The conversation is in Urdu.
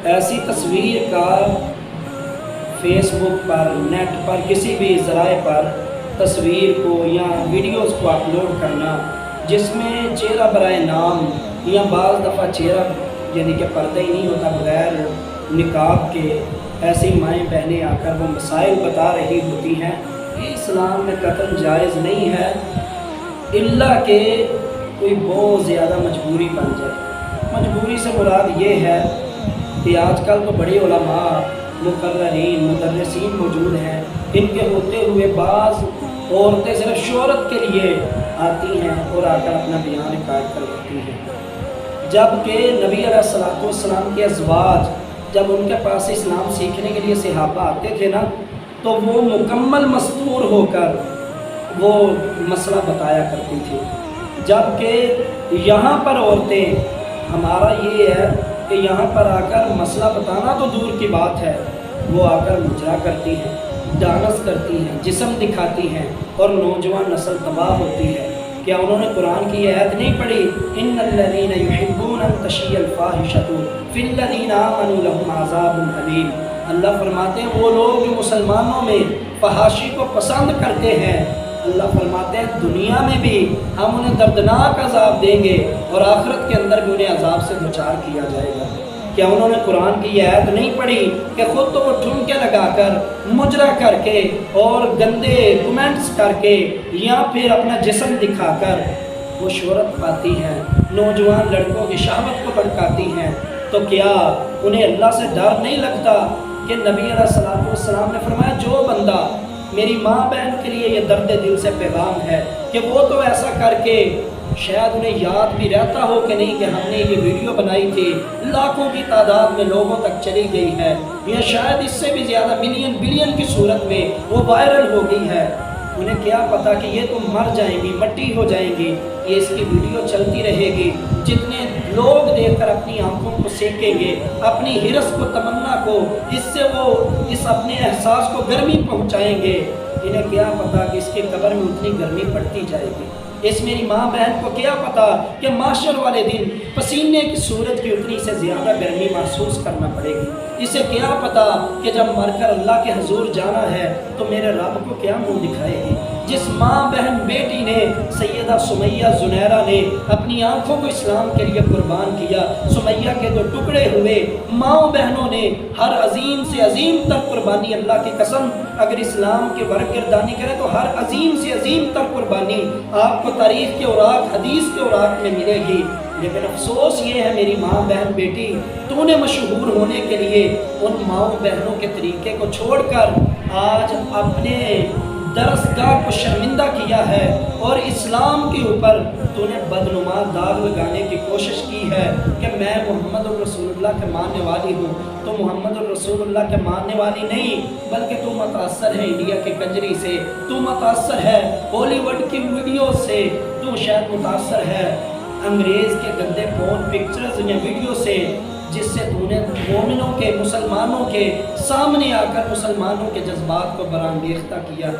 ایسی تصویر کا فیس بک پر، نیٹ پر، کسی بھی ذرائع پر تصویر کو یا ویڈیوز کو اپلوڈ کرنا جس میں چہرہ برائے نام یا بعض دفعہ چہرہ یعنی کہ پردہ ہی نہیں ہوتا بغیر نقاب کے، ایسی مائیں بہنیں آ کر وہ مسائل بتا رہی ہوتی ہیں، یہ اسلام میں قطعاً جائز نہیں ہے، الا کہ کوئی بہت زیادہ مجبوری بن جائے۔ مجبوری سے مراد یہ ہے کہ آج کل تو بڑے علماء، مقررین، مدرسین موجود ہیں، ان کے ہوتے ہوئے بعض عورتیں صرف شہرت کے لیے آتی ہیں اور آ کر اپنا بیان ریکارڈ کرواتی ہیں، جبکہ نبی علیہ الصلوۃ والسلام کے ازواج جب ان کے پاس اسلام سیکھنے کے لیے صحابہ آتے تھے نا، تو وہ مکمل مستور ہو کر وہ مسئلہ بتایا کرتی تھی، جبکہ یہاں پر عورتیں، ہمارا یہ ہے کہ یہاں پر آ کر مسئلہ بتانا تو دور کی بات ہے، وہ آ کر مجرا کرتی ہیں، ڈانس کرتی ہیں، جسم دکھاتی ہیں اور نوجوان نسل تباہ ہوتی ہے۔ کیا انہوں نے قرآن کی آیت نہیں پڑھی؟ ان الذین یحبون ان تشیع الفاحشۃ فی الذین آمنوا لهم عذاب علیم۔ اللہ فرماتے ہیں وہ لوگ جو مسلمانوں میں فحاشی کو پسند کرتے ہیں، اللہ فرماتے ہیں دنیا میں بھی ہم انہیں دردناک عذاب دیں گے اور آخرت کے اندر بھی انہیں عذاب سے دوچار کیا جائے گا۔ کیا انہوں نے قرآن کی یہ آیت نہیں پڑھی کہ خود تو وہ ٹھمکے لگا کر، مجرا کر کے اور گندے کمنٹس کر کے یا پھر اپنا جسم دکھا کر وہ شہرت پاتی ہیں، نوجوان لڑکوں کی شہوت کو بھڑکاتی ہیں، تو کیا انہیں اللہ سے ڈر نہیں لگتا کہ نبی علیہ الصلوۃ والسلام نے فرمایا جو بندہ، میری ماں بہن کے لیے یہ درد دل سے پیغام ہے کہ وہ تو ایسا کر کے شاید انہیں یاد بھی رہتا ہو کہ نہیں کہ ہم نے یہ ویڈیو بنائی تھی، لاکھوں کی تعداد میں لوگوں تک چلی گئی ہے، یا شاید اس سے بھی زیادہ ملین بلین کی صورت میں وہ وائرل ہو گئی ہے، انہیں کیا پتا کہ یہ تو مر جائیں گی، مٹی ہو جائیں گی، یہ اس کی ویڈیو چلتی رہے گی، جتنے لوگ دیکھ کر اپنی آنکھوں کو سینکیں گے، اپنی ہرس کو، تمنا کو، اس سے وہ اس اپنے احساس کو گرمی پہنچائیں گے، انہیں کیا پتا کہ اس کے قبر میں اتنی گرمی پڑتی جائے گی، اس میری ماں بہن کو کیا پتا کہ معاشر والے دن پسینے کی صورت کی اتنی سے زیادہ گرمی محسوس کرنا پڑے گی، اسے کیا پتا کہ جب مر کر اللہ کے حضور جانا ہے تو میرے رب کو کیا منہ دکھائے گی۔ جس ماں بہن بیٹی نے، سیدہ سمیہ زنیرہ نے اپنی آنکھوں کو اسلام کے لیے قربان کیا، سمیہ کے دو ٹکڑے ہوئے، ماں بہنوں نے ہر عظیم سے عظیم تر قربانی، اللہ کی قسم اگر اسلام کی ورگردانی کرے تو ہر عظیم سے عظیم تر قربانی آپ کو تاریخ کے اوراق، حدیث کے اوراق میں ملے گی، لیکن افسوس یہ ہے میری ماں بہن بیٹی، تو نے مشہور ہونے کے لیے ان ماں بہنوں کے طریقے کو چھوڑ کر آج اپنے درسگاہ کو شرمندہ کیا ہے اور اسلام کے اوپر تو نے بدنما داغ لگانے کی کوشش کی ہے کہ میں محمد الرسول اللہ کے ماننے والی ہوں، تو محمد الرسول اللہ کے ماننے والی نہیں بلکہ تو متاثر ہے انڈیا کے کنجری سے، تو متاثر ہے ہالی ووڈ کی ویڈیو سے، تو شاید متاثر ہے انگریز کے گندے پورن پکچرز یا ویڈیو سے، جس سے تو نے مومنوں کے، مسلمانوں کے سامنے آ کر مسلمانوں کے جذبات کو برانگیختہ کیا۔